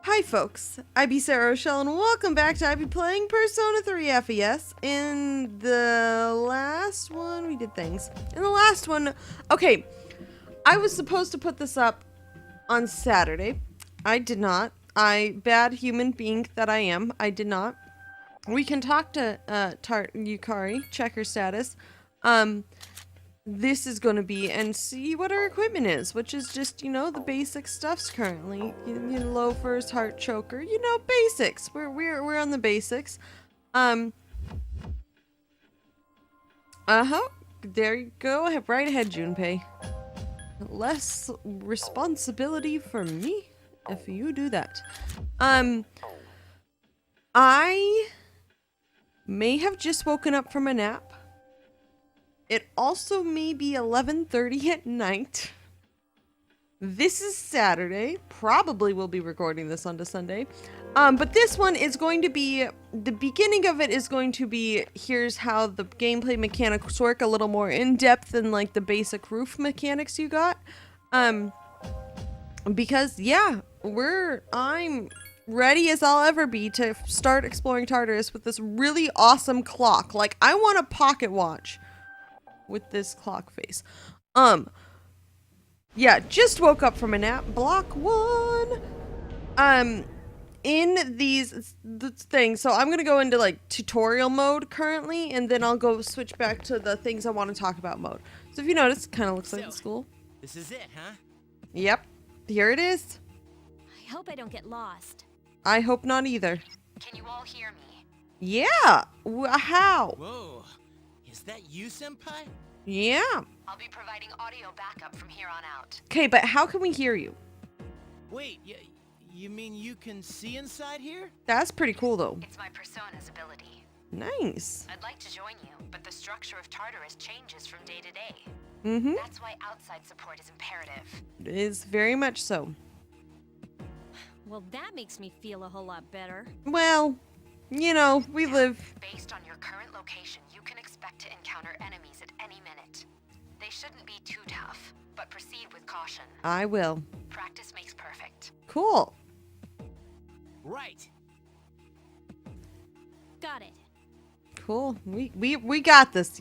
Hi folks, IB Sarah Rochelle and welcome back to IB playing Persona 3 FES. In the last one, we did things. In the last one, okay, I was supposed to put this up on Saturday. I did not. Bad human being that I am, I did not. We can talk to Yukari, check her status. This is going to be and see what our equipment is, which is just, you know, the basic stuffs currently. You know, loafers, heart choker, you know, basics. We're on the basics. There you go. Right ahead, Junpei. Less responsibility for me if you do that. I may have just woken up from a nap. It also may be 11:30 at night. This is Saturday. Probably will be recording this onto Sunday. But this one is going to be, the beginning of it is going to be, here's how the gameplay mechanics work a little more in depth than like the basic roof mechanics you got. Because yeah, I'm ready as I'll ever be to start exploring Tartarus with this really awesome clock. Like, I want a pocket watch with this clock face. Yeah, just woke up from a nap. Block 1. In these things, so I'm gonna go into like tutorial mode currently, and then I'll go switch back to the things I want to talk about mode. So if you notice, it kind of looks like the school. This is it, huh? Yep, here it is. I hope I don't get lost. I hope not either. Can you all hear me? Yeah, how? Whoa, is that you, Senpai? Yeah. I'll be providing audio backup from here on out. Okay, but how can we hear you? Wait, you mean you can see inside here? That's pretty cool though. It's my persona's ability. Nice. I'd like to join you, but the structure of Tartarus changes from day to day. Mm-hmm. That's why outside support is imperative. It is very much so. Well, that makes me feel a whole lot better. Well, you know, we live... Based on your current location, you can expect to encounter enemies at any minute. They shouldn't be too tough, but proceed with caution. I will. Practice makes perfect. Cool. Right. Got it. Cool. We got this,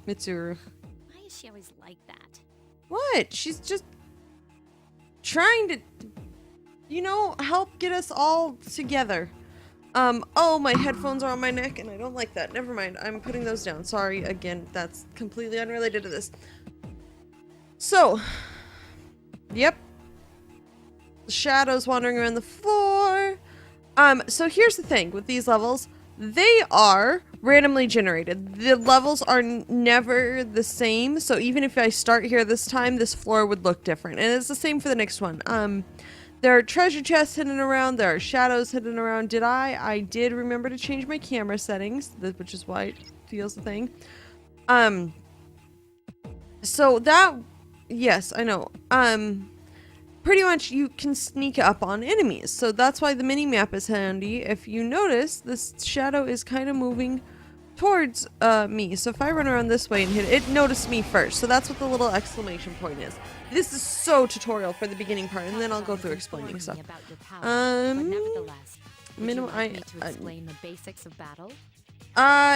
Mitsuru. Why is she always like that? What? She's just trying to, you know, help get us all together. Oh, my headphones are on my neck and I don't like that. Never mind. I'm putting those down. Sorry. Again, that's completely unrelated to this. So, yep. The shadows wandering around the floor. So here's the thing with these levels. They are randomly generated. The levels are never the same. So even if I start here this time, this floor would look different. And it's the same for the next one. There are treasure chests hidden around. There are shadows hidden around. I did remember to change my camera settings, which is why it feels the thing. So that, yes, I know. Pretty much you can sneak up on enemies. So that's why the mini map is handy. If you notice, this shadow is kind of moving towards me. So if I run around this way and hit it, it noticed me first. So that's what the little exclamation point is. This is so tutorial for the beginning part, and then I'll go through explaining stuff. Minimum. Explain the basics of battle.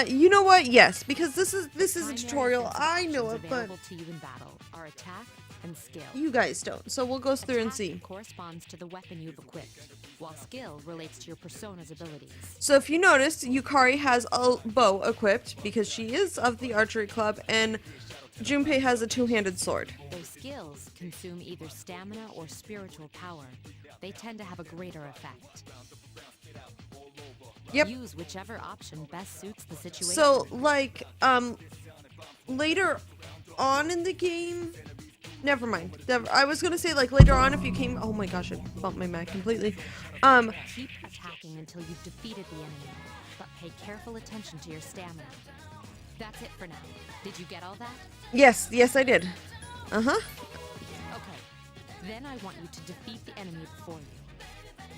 You know what? Yes, because this is a tutorial. I know it, but to you in battle are attack and skill. You guys don't. So we'll go through and see. Corresponds to the weapon you've equipped, while skill relates to your persona's abilities. So if you notice, Yukari has a bow equipped because she is of the archery club, and Junpei has a two-handed sword. Those skills consume either stamina or spiritual power. They tend to have a greater effect. Yep. Use whichever option best suits the situation. So, like, later on in the game... Never mind. I was gonna say, like, later on if you came... Oh my gosh, I bumped my mic completely. Keep attacking until you've defeated the enemy, but pay careful attention to your stamina. That's it for now. Did you get all that? Yes, I did. Uh-huh. Okay. Then I want you to defeat the enemy before you.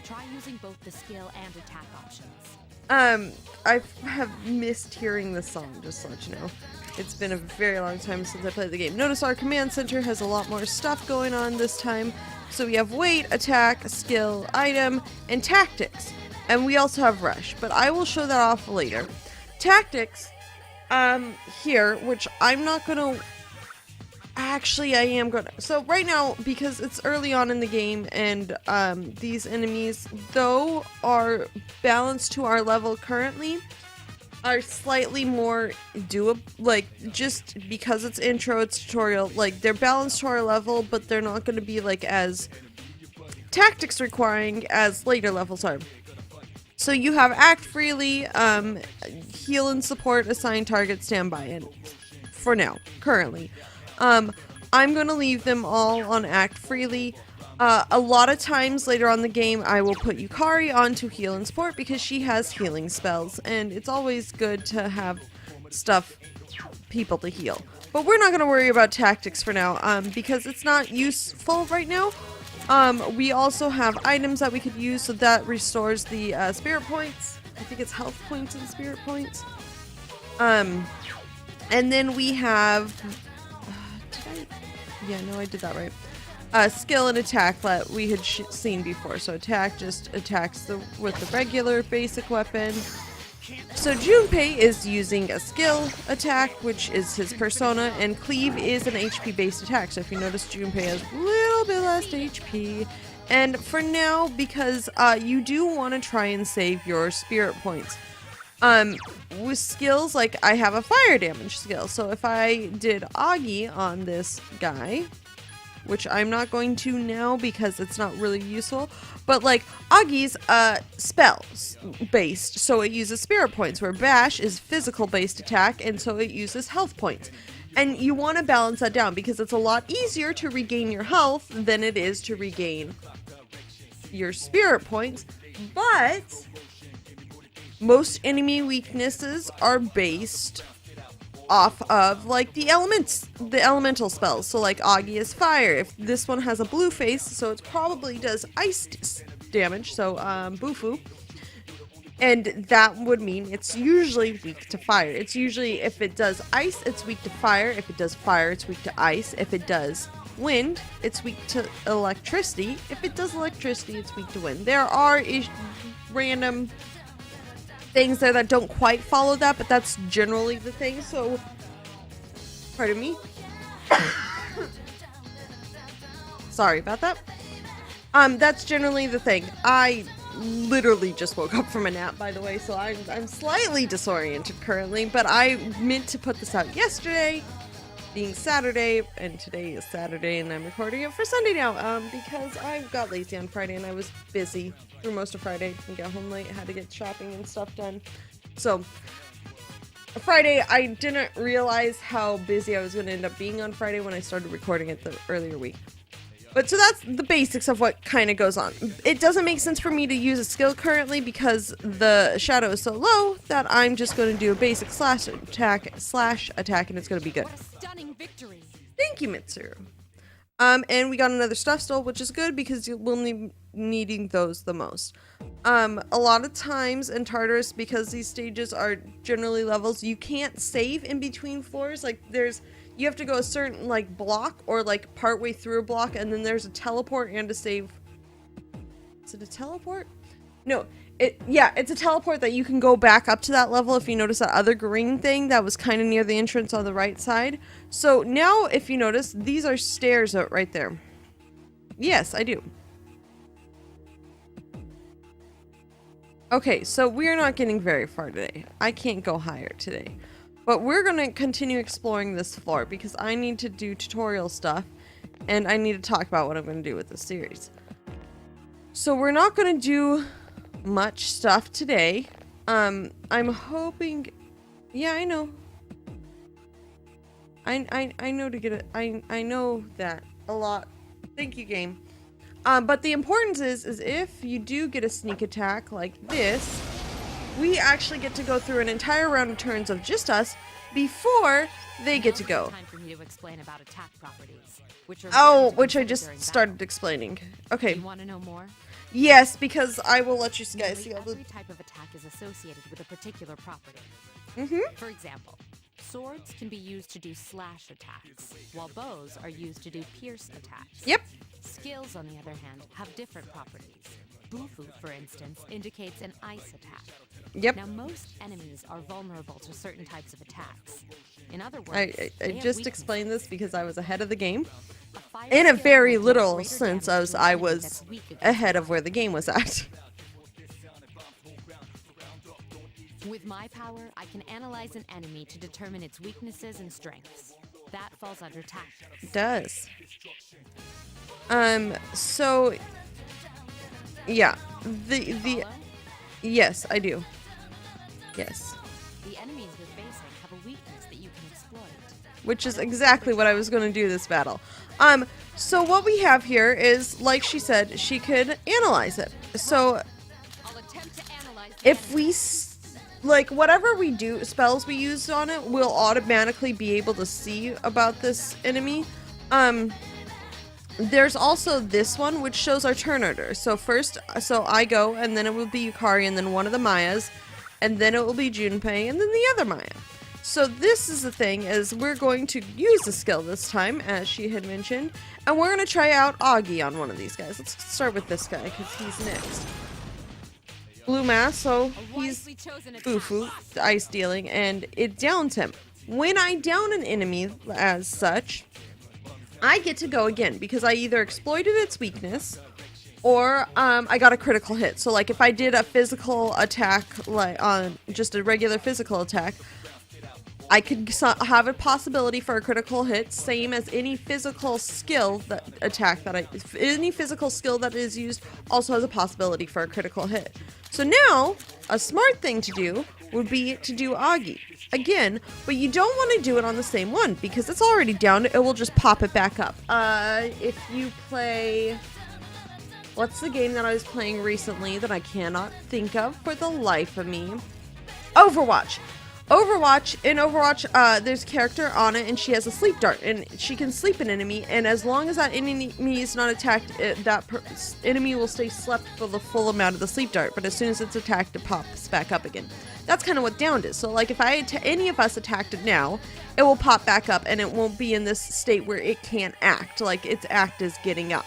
Try using both the skill and attack options. I have missed hearing this song, just to let you know. It's been a very long time since I played the game. Notice our command center has a lot more stuff going on this time. So we have weight, attack, skill, item, and tactics. And we also have rush, but I will show that off later. Tactics, here, which I'm not gonna... Actually, I am gonna... So right now, because it's early on in the game, and these enemies, though, are balanced to our level currently, are slightly more doable, like, just because it's intro, it's tutorial, like, they're balanced to our level, but they're not gonna be, like, as tactics requiring as later levels are. So you have act freely, heal and support, assign target, standby, and for now, currently. I'm gonna leave them all on act freely. A lot of times later on in the game, I will put Yukari onto heal and support because she has healing spells, and it's always good to have people to heal. But we're not gonna worry about tactics for now, because it's not useful right now. We also have items that we could use, so that restores the spirit points. I think it's health points and spirit points. And then we have... Yeah, no, I did that right. Skill and attack that we had seen before. So attack just attacks with the regular basic weapon. So Junpei is using a skill attack, which is his persona, and cleave is an HP based attack. So if you notice, Junpei has a little bit less HP. And for now, because you do want to try and save your spirit points. With skills, like I have a fire damage skill. So if I did Agi on this guy, which I'm not going to now because it's not really useful, but like Agi's spells based, so it uses spirit points, where Bash is physical based attack, and so it uses health points. And you want to balance that down because it's a lot easier to regain your health than it is to regain your spirit points. But most enemy weaknesses are based off of like the elemental spells. So like Agi is fire. If this one has a blue face, so it probably does ice damage, so Bufu. And that would mean it's usually weak to fire. It's usually, if it does ice, it's weak to fire. If it does fire, it's weak to ice. If it does wind, it's weak to electricity. If it does electricity, it's weak to wind. There are random things there that don't quite follow that, but that's generally the thing. So, pardon me. Sorry about that. That's generally the thing. I literally just woke up from a nap, by the way, so I'm slightly disoriented currently, but I meant to put this out yesterday, being Saturday, and today is Saturday, and I'm recording it for Sunday now, because I got lazy on Friday, and I was busy through most of Friday, and got home late, had to get shopping and stuff done. So, Friday, I didn't realize how busy I was going to end up being on Friday when I started recording it the earlier week. But so that's the basics of what kind of goes on. It doesn't make sense for me to use a skill currently because the shadow is so low that I'm just going to do a basic slash attack, and it's going to be good. What a stunning victory. Thank you, Mitsuru. And we got another stuff stole, which is good because you will be needing those the most. A lot of times in Tartarus, because these stages are generally levels, you can't save in between floors. Like you have to go a certain like block or like partway through a block, and then there's a teleport and a save. Is it a teleport? No, it's a teleport that you can go back up to that level if you notice that other green thing that was kind of near the entrance on the right side. So now if you notice, these are stairs out right there. Yes, I do. Okay, so we're not getting very far today. I can't go higher today. But we're going to continue exploring this floor because I need to do tutorial stuff and I need to talk about what I'm going to do with this series. So we're not going to do much stuff today. I'm hoping... Yeah, I know. I know to get it. I know that a lot. Thank you, game. But the importance is if you do get a sneak attack like this, we actually get to go through an entire round of turns of just us before they get to go. Time for me to explain about attack properties, which are which I just started explaining. Okay. You want to know more? Yes, because I will let you guys see all the... Every type of attack is associated with a particular property. For example, swords can be used to do slash attacks, while bows are used to do pierce attacks. Yep. Skills, on the other hand, have different properties. Bufu, for instance, indicates an ice attack. Yep. Now, most enemies are vulnerable to certain types of attacks. In other words, I they have just weaknesses. explained this because I was ahead of the game. A fire In a skill very will do literal greater sense, damage as to an I enemy was that's weak against ahead of fire. where the game was at. With my power, I can analyze an enemy to determine its weaknesses and strengths. That falls under tactics. It does. So yeah, the Follow? yes, I do. Yes. The enemies you're facing have a weakness that you can exploit. Which is exactly what I was going to do this battle. So what we have here is, like she said, she could analyze it. So I'll attempt to analyze the if we like whatever we do, spells we use on it, we'll automatically be able to see about this enemy. There's also this one which shows our turn order. So first, I go, and then it will be Yukari, and then one of the Mayas, and then it will be Junpei, and then the other Maya. So this is the thing, is we're going to use the skill this time, as she had mentioned, and we're going to try out Augie on one of these guys. Let's start with this guy, because he's next. Blue mass, so he's wisely chosen attack. Bufu, ice dealing, and it downs him. When I down an enemy as such, I get to go again, because I either exploited its weakness, or I got a critical hit. So like if I did a physical attack, like on just a regular physical attack, I could have a possibility for a critical hit, same as any physical skill any physical skill that is used also has a possibility for a critical hit. So now, a smart thing to do would be to do Augie again, but you don't want to do it on the same one because it's already down. It will just pop it back up. If you play, what's the game that I was playing recently that I cannot think of for the life of me? Overwatch. In Overwatch, there's a character on it, and she has a sleep dart, and she can sleep an enemy, and as long as that enemy is not attacked, enemy will stay slept for the full amount of the sleep dart, but as soon as it's attacked, it pops back up again. That's kind of what downed is. So, like, if any of us attacked it now, it will pop back up, and it won't be in this state where it can't act, like its act is getting up.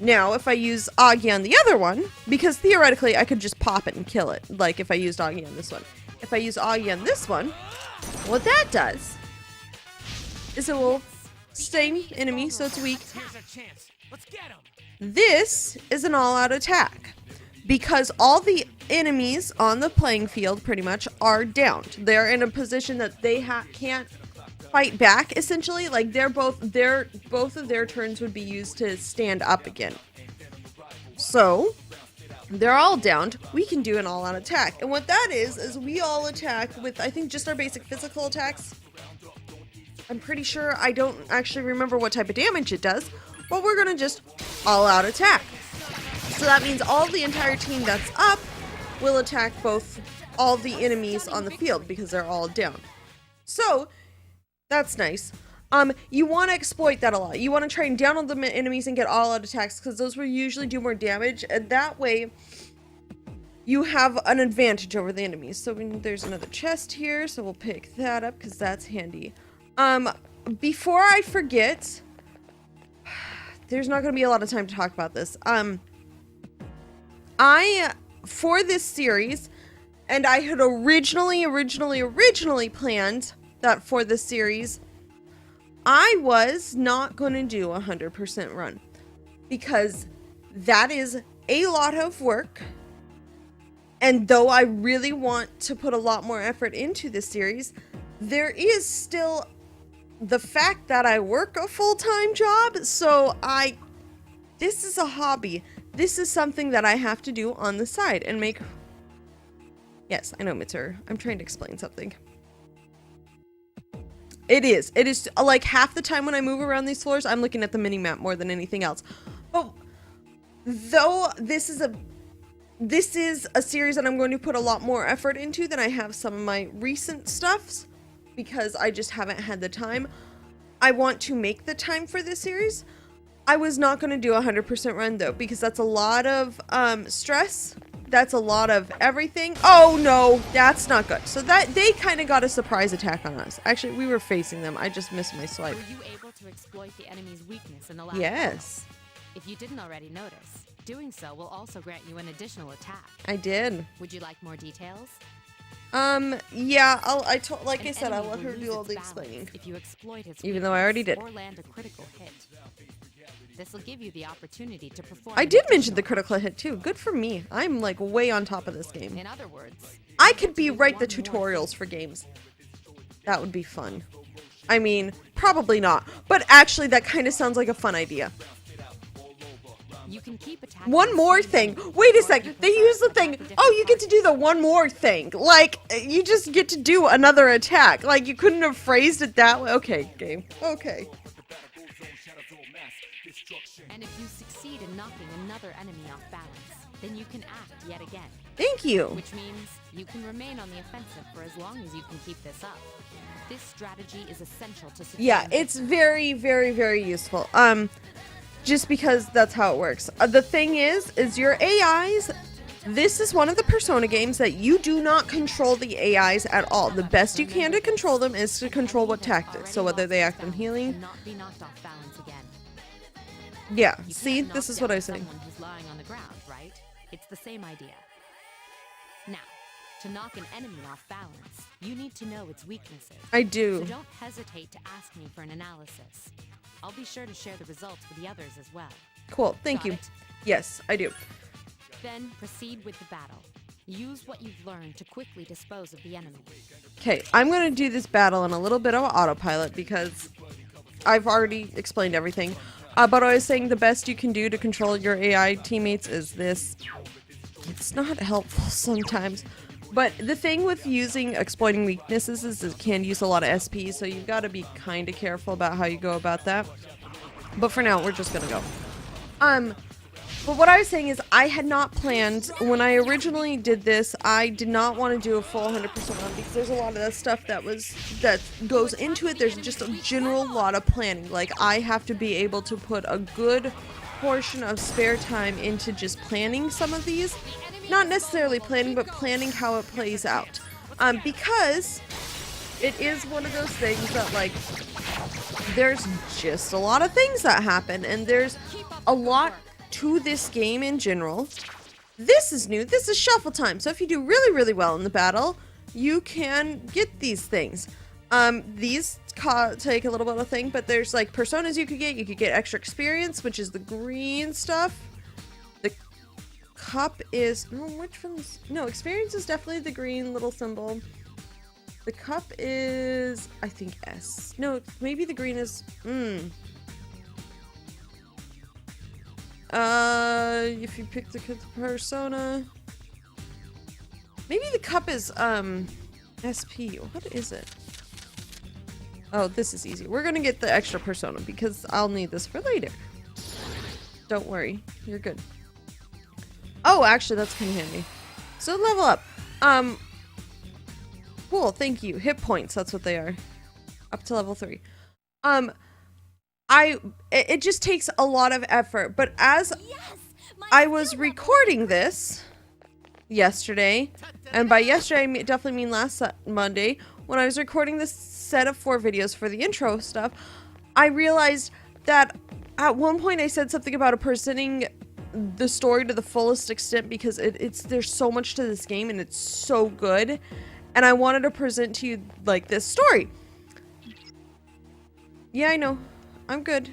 Now, if I use Augie on the other one, because theoretically I could just pop it and kill it, like if I used Augie on this one. If I use Augie on this one, what that does is it will sting enemy, so it's weak. Here's a chance. Let's get him. This is an all-out attack because all the enemies on the playing field pretty much are downed. They're in a position that they can't fight back, essentially. Like both of their turns would be used to stand up again. So they're all downed. We can do an all-out attack. And what that is we all attack with, I think, just our basic physical attacks. I'm pretty sure, I don't actually remember what type of damage it does, but we're gonna just all-out attack. So that means all the entire team that's up will attack all the enemies on the field because they're all down. So that's nice. You want to exploit that a lot. You want to try and down all the enemies and get all-out attacks because those will usually do more damage, and that way you have an advantage over the enemies. So there's another chest here, so we'll pick that up because that's handy. Before I forget, there's not going to be a lot of time to talk about this. For this series, and I had originally planned that for this series, I was not going to do a 100% run because that is a lot of work. And though I really want to put a lot more effort into this series, there is still the fact that I work a full-time job. So this is a hobby. This is something that I have to do on the side and make. Yes, I know, Mitsuru. I'm trying to explain something. It is like half the time when I move around these floors, I'm looking at the mini-map more than anything else. But though this is a series that I'm going to put a lot more effort into than I have some of my recent stuffs because I just haven't had the time. I want to make the time for this series. I was not going to do a 100% run though because that's a lot of stress. That's a lot of everything. Oh no, that's not good. So that they kind of got a surprise attack on us. Actually, we were facing them. I just missed my swipe. Were you able to exploit the enemy's weakness in the last Yes. battle? If you didn't already notice, doing so will also grant you an additional attack. I did. Would you like more details? Yeah, like I An said, I'll enemy let her will do lose all its the balance explaining. if you exploit its Even though I already weakness did. or land a critical hit. This will give you the opportunity to perform. I an did mention the additional critical hit too. Good for me. I'm like way on top of this game. In other words, I you could get be to do write the one more tutorials thing. for games. That would be fun. I mean, probably not. But actually, that kind of sounds like a fun idea. You can keep attacking One the more same thing. enemy, Wait or a if sec. you They prefer, use the attack thing. a different Oh, you get to target. do the one more thing. Like, you just get to do another attack. Like, you couldn't have phrased it that way. Okay, game. Okay. And if you succeed in knocking another enemy off balance, then you can act yet again. Thank you. Which means you can remain on the offensive for as long as you can keep this up. This strategy is essential to secure. Yeah, it's very, very, very useful. Just because that's how it works. The thing is your AIs, this is one of the Persona games that you do not control the AIs at all. The best you can to control them is to control what tactics. So whether they act on healing. Cannot be knocked off balance again. Yeah, You see, can't knock this is what down I was saying. someone who's lying on the ground, right? It's the same idea. Now, to knock an enemy off balance, you need to know its weaknesses. I So do. don't hesitate to ask me for an analysis. I'll be sure to share the results with the others as well. Cool, thank Got you. it? Yes, I do. Then proceed with the battle. Use what you've learned to quickly dispose of the enemy. Okay, I'm going to do this battle in a little bit of autopilot because I've already explained everything. But I was saying the best you can do to control your AI teammates is this. It's not helpful sometimes. But the thing with exploiting weaknesses is it can use a lot of SP, so you've got to be kind of careful about how you go about that. But for now, we're just going to go. But what I was saying is I had not planned, when I originally did this, I did not want to do a full 100% run because there's a lot of that stuff that goes into it. There's just a general lot of planning. Like, I have to be able to put a good portion of spare time into just planning some of these. Not necessarily planning, but planning how it plays out. Because it is one of those things that, like, there's just a lot of things that happen, and there's a lot to this game in general. This is new. This is shuffle time. So if you do really, really well in the battle, you can get these things. These take a little bit of thing, but there's like personas you could get. You could get extra experience, which is the green stuff. The cup is no, experience is definitely the green little symbol. The cup is, I think, S. No, maybe the green is if you pick the persona, maybe the cup is SP. What is it? Oh, this is easy. We're gonna get the extra persona because I'll need this for later. Don't worry, you're good. Oh, actually, that's kind of handy. So level up. Cool. Thank you. Hit points. That's what they are. Up to level 3. It just takes a lot of effort, but as I was recording this yesterday, and by yesterday I definitely mean last Monday, when I was recording this set of 4 videos for the intro stuff, I realized that at one point I said something about presenting the story to the fullest extent because there's so much to this game and it's so good, and I wanted to present to you like this story. Yeah, I know. I'm good.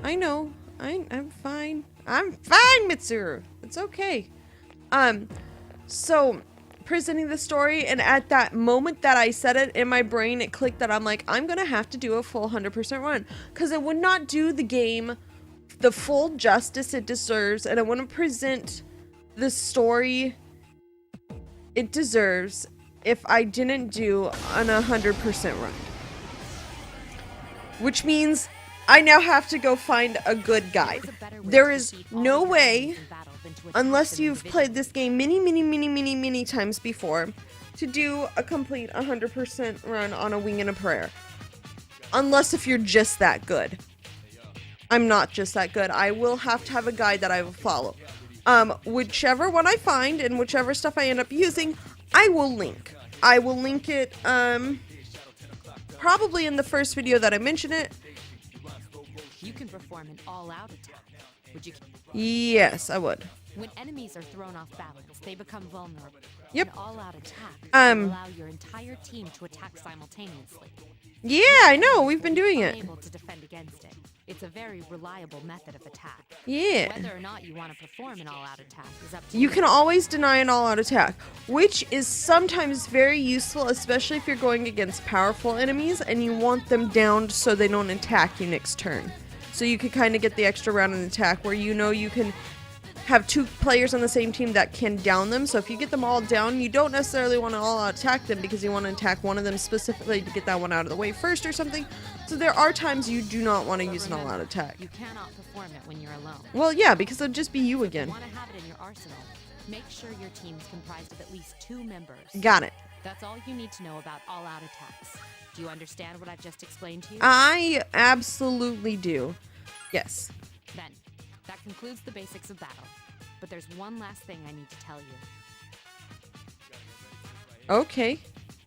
I know. I'm fine. I'm fine, Mitsuru. It's okay. So presenting the story, and at that moment that I said it in my brain, it clicked that I'm like, I'm gonna have to do a full 100% run because it would not do the game the full justice it deserves, and I want to present the story it deserves if I didn't do an 100% run. Which means I now have to go find a good guide. There is no way, unless you've played this game many times before, to do a complete 100% run on a wing and a prayer. Unless if you're just that good. I'm not just that good. I will have to have a guide that I will follow. Whichever one I find and whichever stuff I end up using, I will link. I will link it, probably in the first video that I mention it, You can perform an all-out attack. Would you? Yes, I would. When enemies are thrown off balance, they become vulnerable. Yep. An all-out attack will allow your entire team to attack simultaneously. Yeah, I know. We've been doing it. Unable to defend against it. It's a very reliable method of attack. Yeah. Whether or not you want to perform an all-out attack is up to You can always deny an all-out attack, which is sometimes very useful, especially if you're going against powerful enemies and you want them downed so they don't attack you next turn. So you could kind of get the extra round in attack where you know you can have 2 players on the same team that can down them. So if you get them all down, you don't necessarily want to all-out attack them because you want to attack one of them specifically to get that one out of the way first or something. So there are times you do not want to use an all-out attack. You cannot perform it when you're alone. Well, yeah, because it'll just be you If again. you want to have it in your arsenal, make sure your team's comprised of at least 2 members. Got it. That's all you need to know about all-out attacks. Do you understand what I've just explained to you? I absolutely do. Yes. Then, that concludes the basics of battle. But there's one last thing I need to tell you. Okay.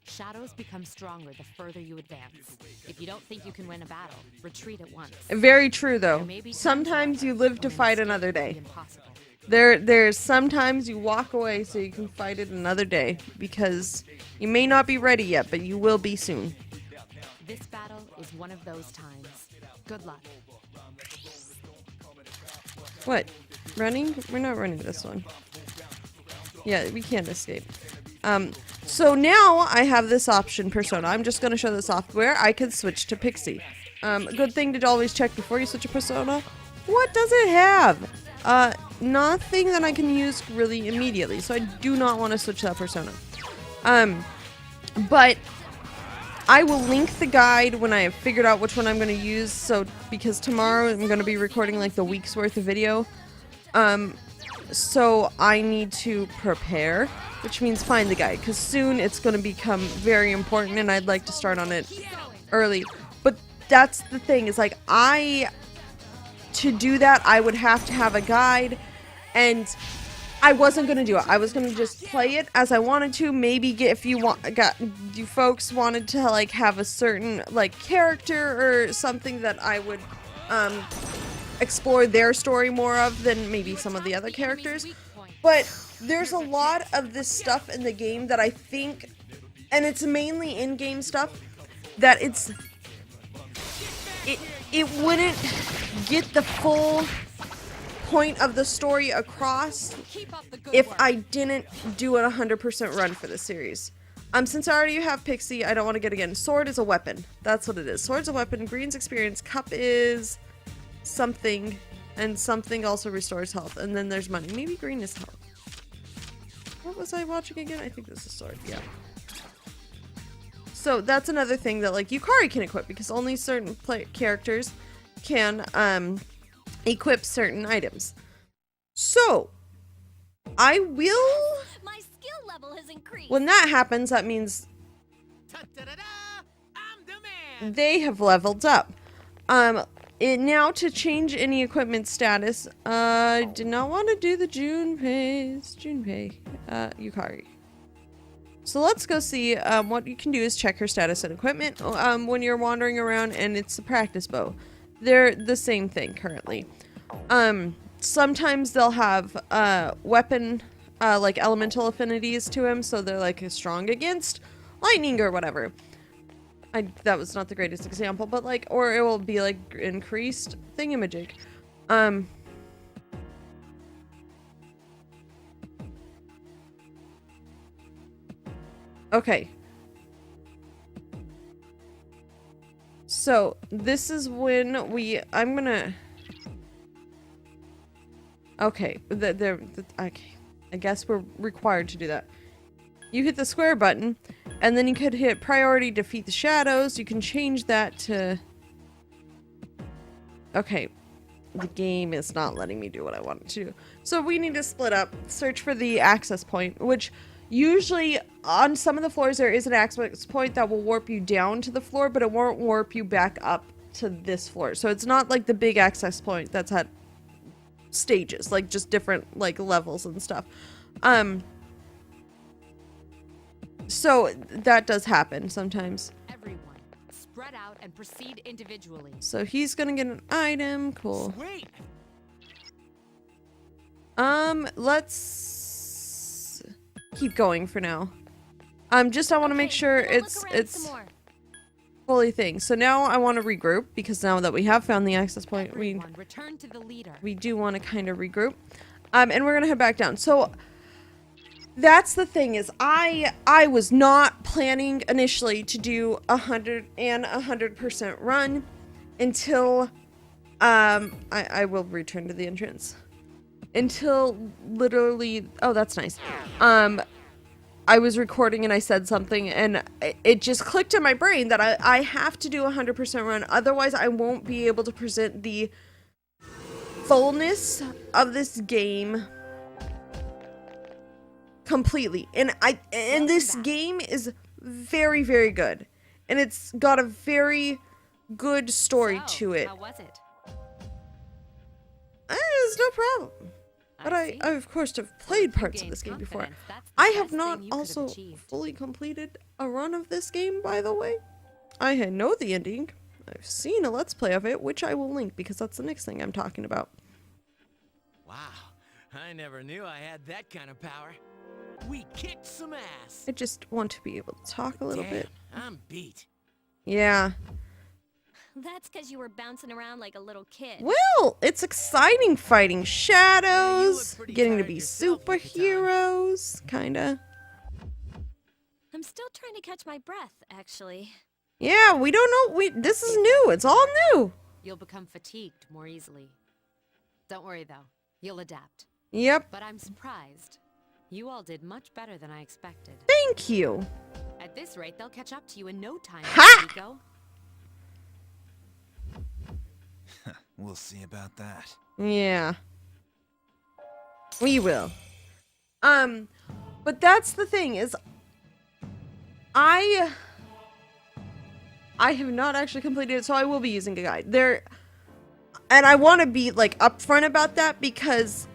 Shadows become stronger the further you advance. If you don't think you can win a battle, retreat at once. Very true, though. There may be times Sometimes you live to when fight escape another will be day. impossible. There's sometimes you walk away so you can fight it another day because you may not be ready yet, but you will be soon. This battle is one of those times. Good luck. What? Running? We're not running this one. Yeah, we can't escape. So now I have this option persona. I'm just going to show this off where I can switch to Pixie. Good thing to always check before you switch a persona. What does it have? Nothing that I can use really immediately, so I do not want to switch that persona. But I will link the guide when I have figured out which one I'm going to use, so because tomorrow I'm going to be recording like the week's worth of video. So I need to prepare, which means find the guide, because soon it's going to become very important and I'd like to start on it early. But that's the thing, is like to do that, I would have to have a guide, and I wasn't going to do it. I was going to just play it as I wanted to. Maybe if you folks wanted to like have a certain like character or something that I would explore their story more of than maybe some of the other characters. But there's a lot of this stuff in the game that I think, and it's mainly in-game stuff, that it wouldn't get the full point of the story across if I didn't do a 100% run for the series. Since I already have Pixie, I don't want to get again. Sword is a weapon. That's what it is. Sword's a weapon. Green's experience. Cup is something, and something also restores health. And then there's money. Maybe green is health. What was I watching again? I think this is sword. Yeah. So that's another thing that like Yukari can equip, because only certain characters can equip certain items. So I will. My skill level has increased. When that happens, that means Ta-da-da-da! I'm the man! they have leveled up. Now to change any equipment status, I did not want to do the Junpei, Yukari. So let's go see, what you can do is check her status and equipment, when you're wandering around, and it's a practice bow. They're the same thing currently. Sometimes they'll have, weapon, like elemental affinities to him, so they're like strong against lightning or whatever. That was not the greatest example, but like, or it will be like increased thingamajig. Okay. So this is when I'm gonna. Okay, okay. I guess we're required to do that. You hit the square button, and then you could hit priority defeat the shadows. You can change that to... Okay. The game is not letting me do what I want it to do. So we need to split up, search for the access point, which usually on some of the floors there is an access point that will warp you down to the floor, but it won't warp you back up to this floor. So it's not like the big access point that's at stages, like just different like levels and stuff. So that does happen sometimes. Everyone, spread out and proceed individually. So he's gonna get an item. Cool. Sweet. Let's keep going for now. Just I want to make sure I'm gonna look it's around some more. fully thing. So now I want to regroup because now that we have found the access point, Everyone, return to the leader. we do want to kind of regroup. And we're gonna head back down. So that's the thing is I was not planning initially to do 100% run until I will return to the entrance until literally, oh, that's nice. I was recording and I said something and it just clicked in my brain that I have to do 100% run, otherwise I won't be able to present the fullness of this game completely. And this game is very, very good, and it's got a very good story to it. How was it? It's no problem. But I see. of course have played If you parts of gain this game before. confidence, that's the I have best not thing you could have also achieved. fully completed a run of this game, by the way. I know the ending. I've seen a Let's Play of it, which I will link because that's the next thing I'm talking about. Wow. I never knew I had that kind of power. We kicked some ass. I just want to be able to talk a little Damn, bit. I'm beat. Yeah. That's because you were bouncing around like a little kid. Well, it's exciting fighting shadows, pretty getting to tired be yourself at the time. superheroes, kinda. I'm still trying to catch my breath, actually. Yeah, we don't know. This is new. It's all new. You'll become fatigued more easily. Don't worry though, you'll adapt. Yep. But I'm surprised. You all did much better than I expected. Thank you. At this rate, they'll catch up to you in no time, Ha! Nico. We'll see about that. Yeah. We will. But that's the thing is I have not actually completed it, so I will be using a guide. And I want to be like upfront about that because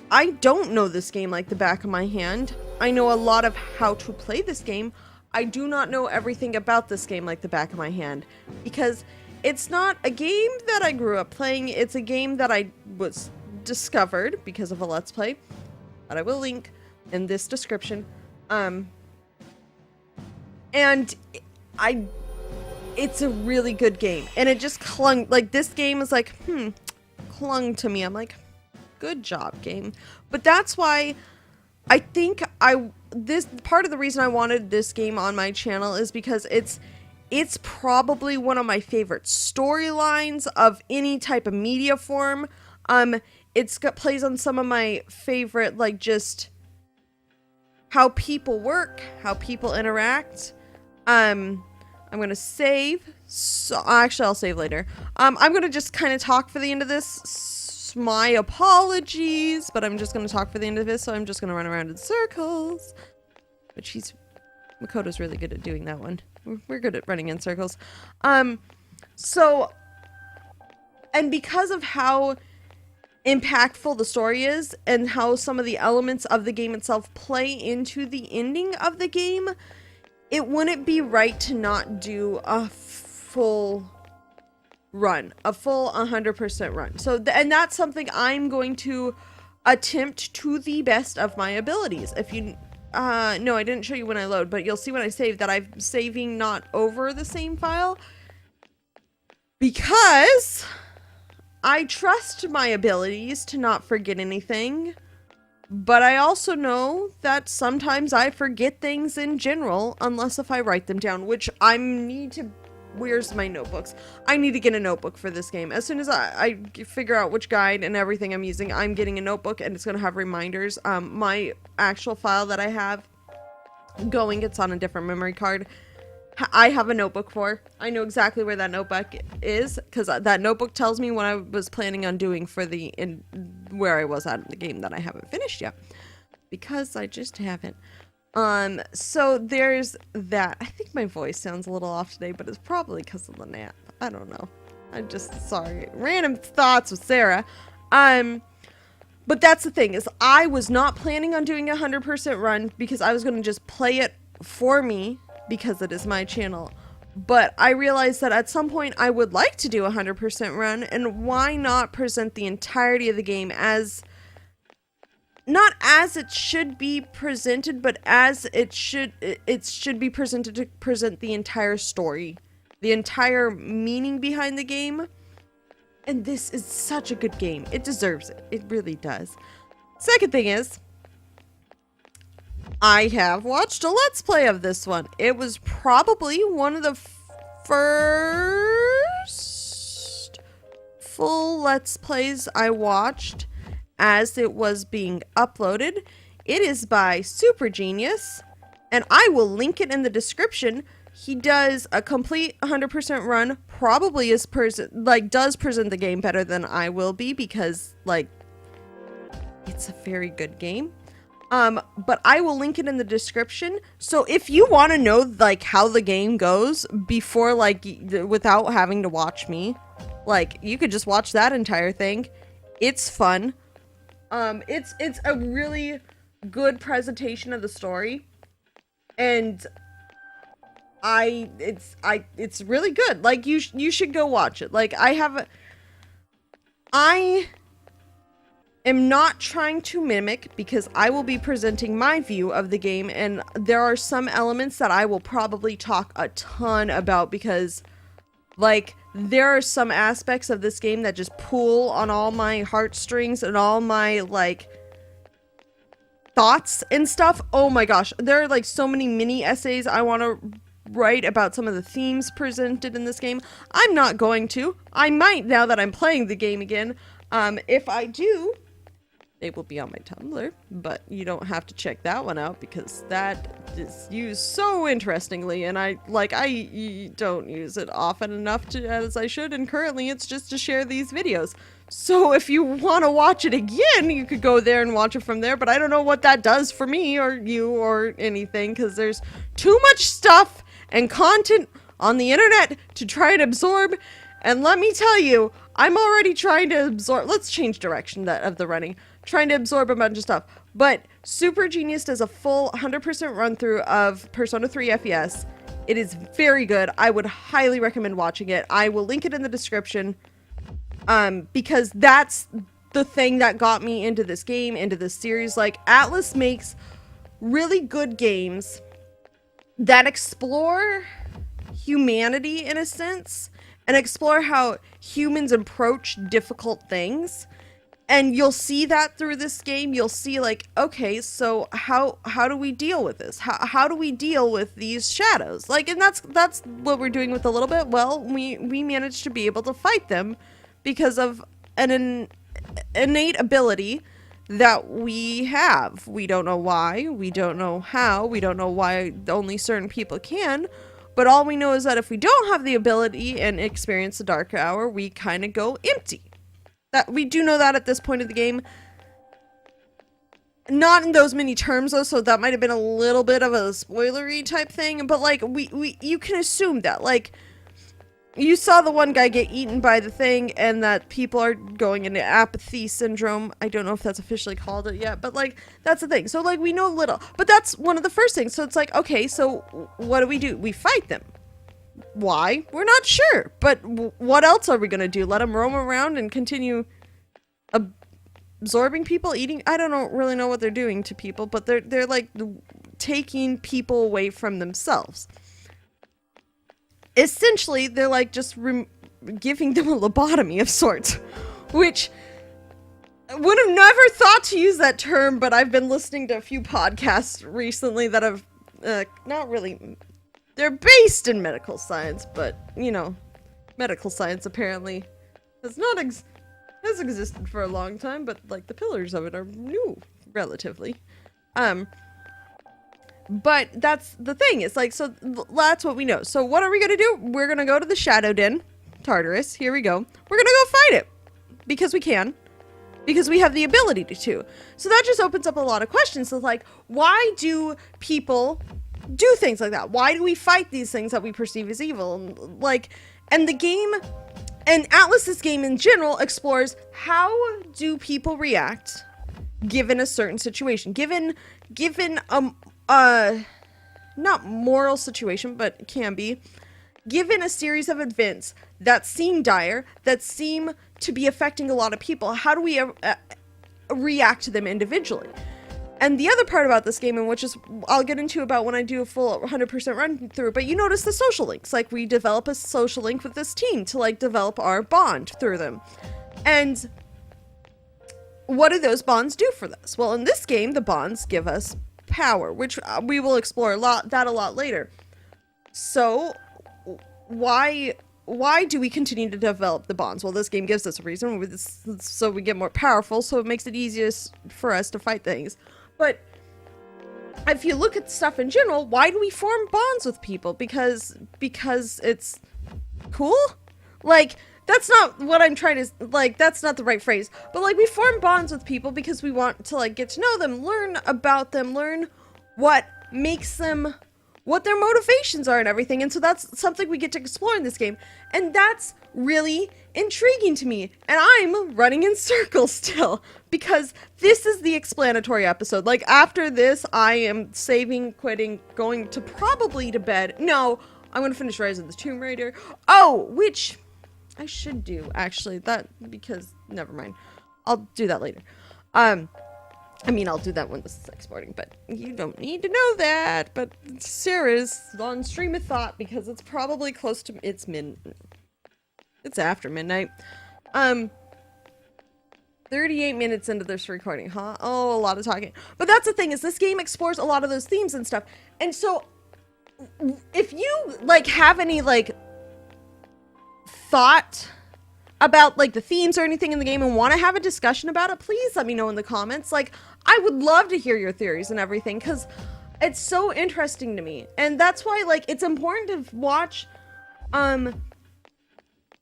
I don't know this game like the back of my hand. I know a lot of how to play this game. I do not know everything about this game like the back of my hand because it's not a game that I grew up playing. It's a game that I was discovered because of a Let's Play that I will link in this description. And it's a really good game, and it just clung, like this game is like, clung to me. I'm like, good job, game. But that's why I think this part of the reason I wanted this game on my channel is because it's probably one of my favorite storylines of any type of media form. Plays on some of my favorite, like, just how people work, how people interact. I'm gonna save. So actually, I'll save later. I'm gonna just kind of talk for the end of this. My apologies, but I'm just gonna talk for the end of this, so I'm just gonna run around in circles. Which Makoto's really good at doing that one. We're good at running in circles. So, and because of how impactful the story is and how some of the elements of the game itself play into the ending of the game, it wouldn't be right to not do a full run, a full 100% run. So, and that's something I'm going to attempt to the best of my abilities. If you, no, I didn't show you when I load, but you'll see when I save that I'm saving not over the same file because I trust my abilities to not forget anything. But I also know that sometimes I forget things in general, unless if I write them down, which where's my notebooks? I need to get a notebook for this game. As soon as I figure out which guide and everything I'm using, I'm getting a notebook and it's going to have reminders. My actual file that I have going, it's on a different memory card. I have a notebook for. I know exactly where that notebook is because that notebook tells me what I was planning on doing for where I was at in the game that I haven't finished yet because I just haven't. So there's that. I think my voice sounds a little off today, but it's probably because of the nap. I don't know. I'm just sorry. Random thoughts with Sarah. But that's the thing is I was not planning on doing a 100% run because I was going to just play it for me because it is my channel. But I realized that at some point I would like to do a 100% run, and why not present the entirety of the game as, not as it should be presented, but as it should be presented to present the entire story, the entire meaning behind the game. And this is such a good game. It deserves it. It really does. Second thing is, I have watched a Let's Play of this one. It was probably one of the first full Let's Plays I watched as it was being uploaded. It is by Super Genius, and I will link it in the description. He does a complete 100% run, probably does present the game better than I will be, because like it's a very good game. But I will link it in the description. So if you want to know like how the game goes before, like, without having to watch me, like, you could just watch that entire thing. It's fun. It's a really good presentation of the story, and it's really good. Like, you should go watch it. Like, I am not trying to mimic, because I will be presenting my view of the game, and there are some elements that I will probably talk a ton about, because like there are some aspects of this game that just pull on all my heartstrings and all my like thoughts and stuff. Oh my gosh, there are like so many mini essays I want to write about some of the themes presented in this game. I'm not going to. I might, now that I'm playing the game again. If I do, it will be on my Tumblr, but you don't have to check that one out, because that is used so interestingly, and I don't use it often enough as I should, and currently it's just to share these videos. So if you want to watch it again, you could go there and watch it from there, but I don't know what that does for me or you or anything, because there's too much stuff and content on the internet to try and absorb. And let me tell you, I'm already trying to absorb. Let's change direction of the running. Trying to absorb a bunch of stuff. But Super Genius does a full 100% run through of Persona 3 FES. It is very good. I would highly recommend watching it. I will link it in the description. Because that's the thing that got me into this game, into this series. Like, Atlas makes really good games that explore humanity in a sense, and explore how humans approach difficult things. And you'll see that through this game. You'll see like, okay, so how do we deal with this? How do we deal with these shadows? Like, and that's what we're doing with a little bit. Well, we managed to be able to fight them because of an innate ability that we have. We don't know why, we don't know how, we don't know why only certain people can, but all we know is that if we don't have the ability and experience the dark hour, we kind of go empty. That we do know that at this point of the game. Not in those many terms though, so that might have been a little bit of a spoilery type thing, but like you can assume that, like, you saw the one guy get eaten by the thing, and that people are going into apathy syndrome. I don't know if that's officially called it yet, but like, that's the thing. So like, we know little, but that's one of the first things. So it's like, okay, so what do? We fight them. Why? We're not sure, but what else are we gonna do? Let them roam around and continue absorbing people, eating? I don't really know what they're doing to people, but they're like taking people away from themselves. Essentially, they're like just giving them a lobotomy of sorts, which would have never thought to use that term, but I've been listening to a few podcasts recently that have not really, they're based in medical science, but you know, medical science apparently has not has existed for a long time, but like the pillars of it are new relatively. But that's the thing. It's like, so that's what we know. So what are we going to do? We're going to go to the Shadow Den, Tartarus. Here we go. We're going to go fight it because we can, because we have the ability to. So that just opens up a lot of questions. So like, why do people do things like that? Why do we fight these things that we perceive as evil? Like, and the game, and Atlas's game in general explores how do people react given a certain situation, given not moral situation, but it can be, given a series of events that seem dire, that seem to be affecting a lot of people, how do we react to them individually? And the other part about this game, and which is I'll get into about when I do a full 100% run through, but you notice the social links. Like, we develop a social link with this team to, like, develop our bond through them. And what do those bonds do for us? Well, in this game, the bonds give us power, which we will explore a lot later. So why do we continue to develop the bonds? Well, this game gives us a reason, so we get more powerful, so it makes it easiest for us to fight things. But if you look at stuff in general, why do we form bonds with people? Because it's cool? Like, that's not what I'm trying to, like, that's not the right phrase. But, like, we form bonds with people because we want to, like, get to know them, learn about them, learn what makes them, what their motivations are and everything. And so that's something we get to explore in this game. And that's really intriguing to me. And I'm running in circles still because this is the explanatory episode. Like, after this, I am saving, quitting, going to probably to bed. No, I'm going to finish Rise of the Tomb Raider. Oh, which I should do, actually, because never mind. I'll do that later. I mean, I'll do that when this is exporting, but you don't need to know that. But Sarah's on stream of thought because it's probably close to, it's after midnight. 38 minutes into this recording, huh? Oh, a lot of talking. But that's the thing, is this game explores a lot of those themes and stuff. And so if you, like, have any, like, thought about, like, the themes or anything in the game and want to have a discussion about it, please let me know in the comments. Like, I would love to hear your theories and everything, because it's so interesting to me. And that's why, like, it's important to watch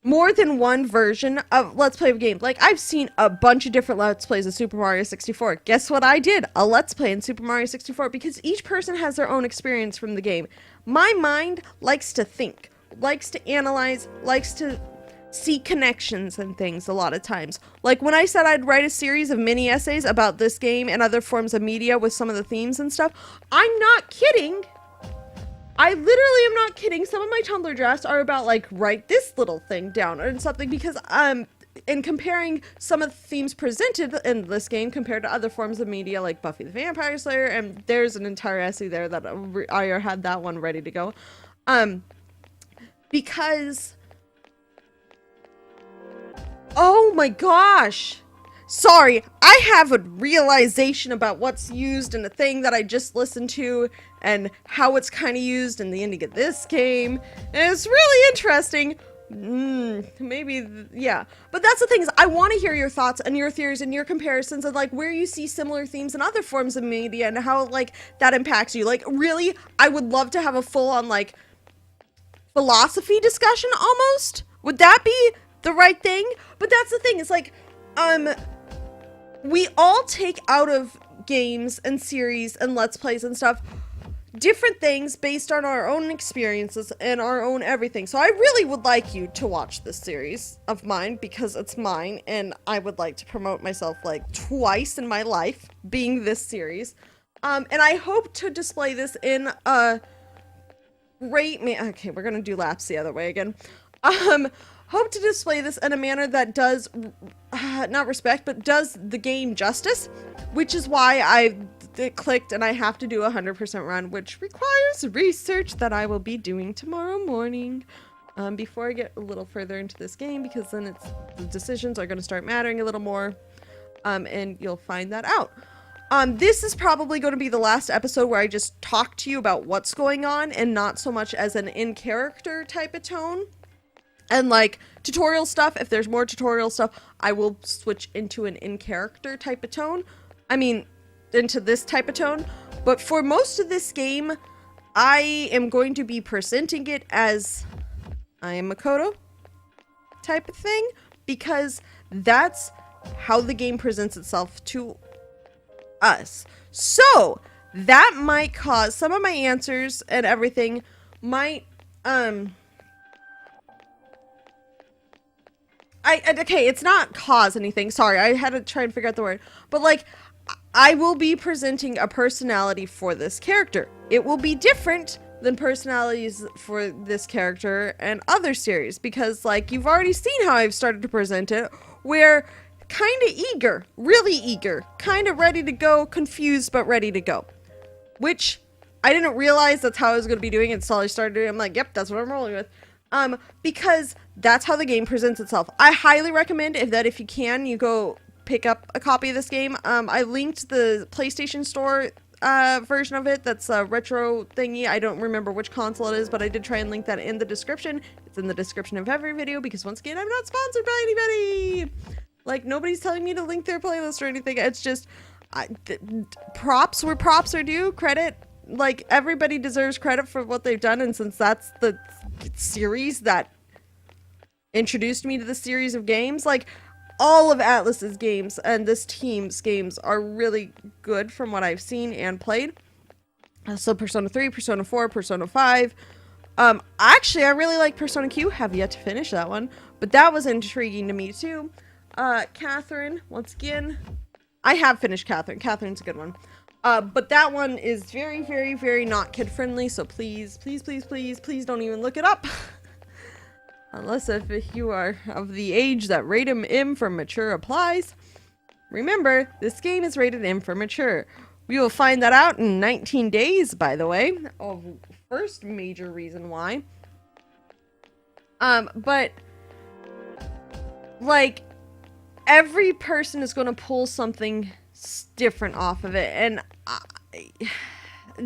more than one version of Let's Play of a game. Like, I've seen a bunch of different Let's Plays of Super Mario 64. Guess what I did? A Let's Play in Super Mario 64, because each person has their own experience from the game. My mind likes to think, likes to analyze, likes to see connections and things a lot of times. Like, when I said I'd write a series of mini essays about this game and other forms of media with some of the themes and stuff, I'm not kidding. I literally am not kidding. Some of my Tumblr drafts are about, like, write this little thing down or something, because in comparing some of the themes presented in this game compared to other forms of media like Buffy the Vampire Slayer, and there's an entire essay there that I had that one ready to go. Because, oh my gosh, sorry, I have a realization about what's used in a thing that I just listened to and how it's kind of used in the ending of this game, and it's really interesting. Maybe, yeah, but that's the thing, is I want to hear your thoughts and your theories and your comparisons and, like, where you see similar themes in other forms of media and how, like, that impacts you. Like, really, I would love to have a full-on, like, philosophy discussion almost. Would that be the right thing? But that's the thing, is, like, we all take out of games and series and Let's Plays and stuff different things based on our own experiences and our own everything. So I really would like you to watch this series of mine, because it's mine and I would like to promote myself, like, twice in my life being this series. And I hope to display this in a okay, we're gonna do laps the other way again. Hope to display this in a manner that does not respect, but does the game justice, which is why I clicked and I have to do a 100% run, which requires research that I will be doing tomorrow morning, before I get a little further into this game, because then the decisions are going to start mattering a little more, and you'll find that out. This is probably going to be the last episode where I just talk to you about what's going on and not so much as an in-character type of tone. And, like, tutorial stuff, if there's more tutorial stuff, I will switch into an in-character type of tone. I mean, into this type of tone. But for most of this game, I am going to be presenting it as I am Makoto type of thing, because that's how the game presents itself to us. So, that might cause some of my answers and everything might, okay, it's not cause anything. Sorry, I had to try and figure out the word. But, like, I will be presenting a personality for this character. It will be different than personalities for this character and other series, because like you've already seen how I've started to present it, where kind of eager, really eager, kind of ready to go, confused but ready to go, which I didn't realize that's how I was going to be doing it until I started doing it. I'm like, yep, that's what I'm rolling with. Because that's how the game presents itself. I highly recommend if you can, you go pick up a copy of this game. I linked the PlayStation Store version of it. That's a retro thingy. I don't remember which console it is, but I did try and link that in the description. It's in the description of every video because once again, I'm not sponsored by anybody. Like, nobody's telling me to link their playlist or anything. It's just props where props are due. Credit, like, everybody deserves credit for what they've done, and since that's the series that introduced me to the series of games, like, all of Atlas's games and this team's games are really good from what I've seen and played. So Persona 3, Persona 4, Persona 5. Actually, I really like Persona Q. Have yet to finish that one, but that was intriguing to me too. Catherine, once again, I have finished Catherine. Catherine's a good one. But that one is very, very, very not kid-friendly, so please, please, please, please, please don't even look it up. Unless if you are of the age that rated M for mature applies. Remember, this game is rated M for mature. We will find that out in 19 days, by the way. Oh, first major reason why. But, like, every person is going to pull something different off of it, and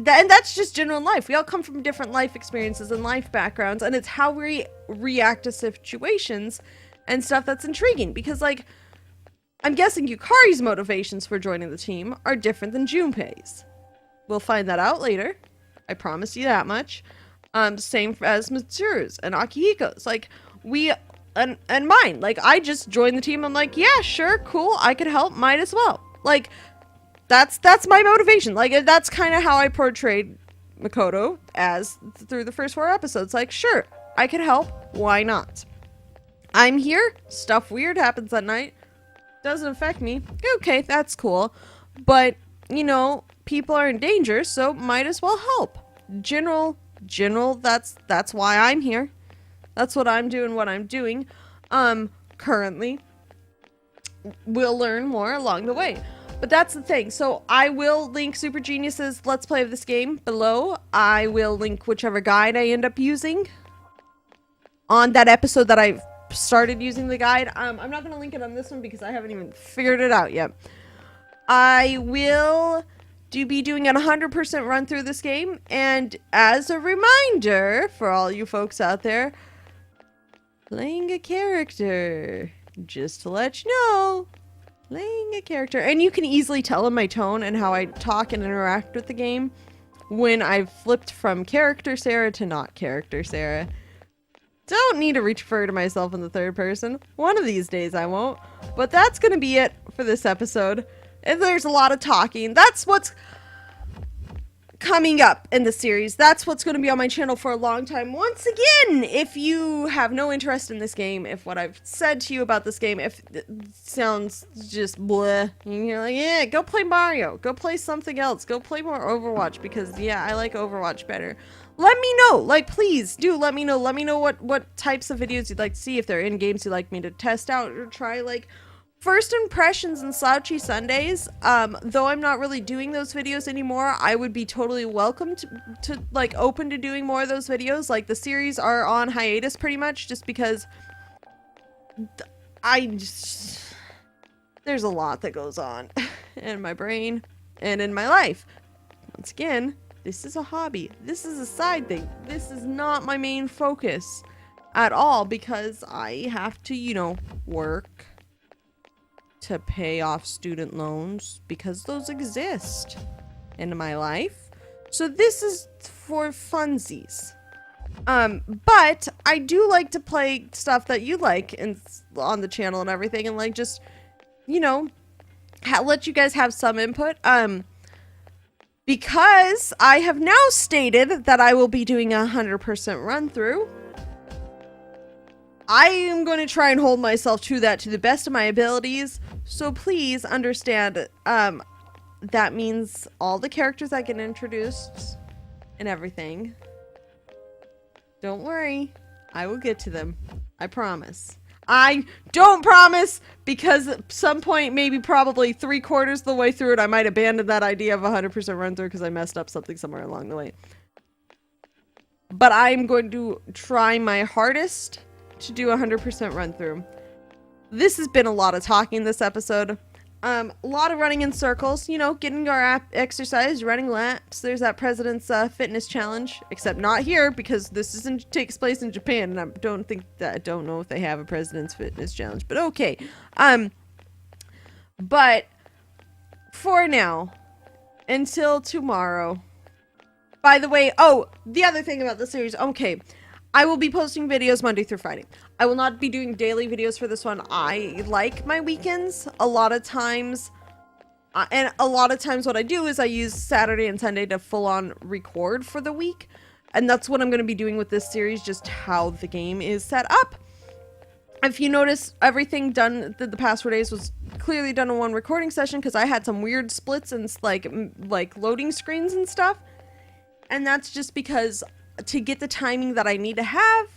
that's just general life. We all come from different life experiences and life backgrounds, and it's how we react to situations and stuff that's intriguing, because, like, I'm guessing Yukari's motivations for joining the team are different than Junpei's. We'll find that out later. I promise you that much. Same as Mitsuru's and Akihiko's. Like, and mine. Like, I just joined the team. I'm like, yeah, sure, cool. I could help. Might as well. Like, that's my motivation. Like, that's kind of how I portrayed Makoto as through the first 4 episodes. Like, sure, I could help. Why not? I'm here. Stuff weird happens that night. Doesn't affect me. Okay, that's cool. But, you know, people are in danger, so might as well help. General, that's why I'm here. That's what I'm doing, what I'm doing. Currently. We'll learn more along the way. But that's the thing. So I will link Super Genius's Let's Play of this game below. I will link whichever guide I end up using on that episode that I've started using the guide. I'm not going to link it on this one because I haven't even figured it out yet. I will be doing a 100% run through this game. And as a reminder for all you folks out there, playing a character, just to let you know, playing a character. And you can easily tell in my tone and how I talk and interact with the game when I've flipped from character Sarah to not character Sarah. Don't need to refer to myself in the third person. One of these days I won't. But that's going to be it for this episode. And there's a lot of talking. That's what's coming up in the series. That's what's going to be on my channel for a long time. Once again, if you have no interest in this game, if what I've said to you about this game, if it sounds just bleh, and you're like, yeah, go play Mario, go play something else, go play more Overwatch, because yeah, I like Overwatch better. Let me know, like, please do let me know what types of videos you'd like to see, if they're in games you'd like me to test out or try. Like, first impressions and Slouchy Sundays, though I'm not really doing those videos anymore, I would be totally welcome to like open to doing more of those videos. Like, the series are on hiatus pretty much just because there's a lot that goes on in my brain and in my life. Once again, this is a hobby. This is a side thing. This is not my main focus at all because I have to, you know, work to pay off student loans because those exist in my life. So this is for funsies. But I do like to play stuff that you like on the channel and everything, and like just, you know, let you guys have some input. Because I have now stated that I will be doing a 100% run through, I am going to try and hold myself to that to the best of my abilities. So please understand, that means all the characters that get introduced and everything Don't worry. I will get to them. I promise. I don't promise, because at some point, maybe probably 3/4 of the way through it, I might abandon that idea of 100% run through because I messed up something somewhere along the way. But I'm going to try my hardest to do 100% run through. This has been a lot of talking this episode. A lot of running in circles, you know, getting our exercise, running laps. There's that President's Fitness Challenge, except not here because this takes place in Japan, and I don't know if they have a President's Fitness Challenge, but okay. But for now, until tomorrow. By the way, oh, the other thing about the series, okay. I will be posting videos Monday through Friday. I will not be doing daily videos for this one. I like my weekends a lot of times. And a lot of times what I do is I use Saturday and Sunday to full on record for the week. And that's what I'm going to be doing with this series, just how the game is set up. If you notice, everything done the past 4 days was clearly done in one recording session because I had some weird splits and like loading screens and stuff. And that's just because to get the timing that I need to have,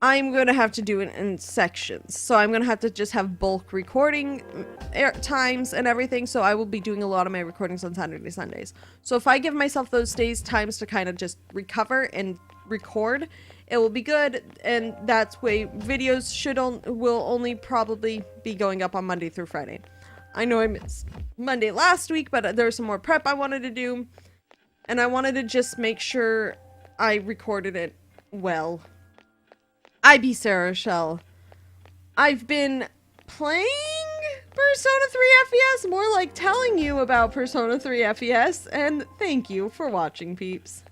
I'm going to have to do it in sections. So I'm going to have to just have bulk recording times and everything. So I will be doing a lot of my recordings on Saturday, Sundays. So if I give myself those days times to kind of just recover and record, it will be good. And that's way videos will only probably be going up on Monday through Friday. I know I missed Monday last week, but there was some more prep I wanted to do. And I wanted to just make sure I recorded it well. I be Sarah Rochelle. I've been playing Persona 3 FES, more like telling you about Persona 3 FES, and thank you for watching, peeps.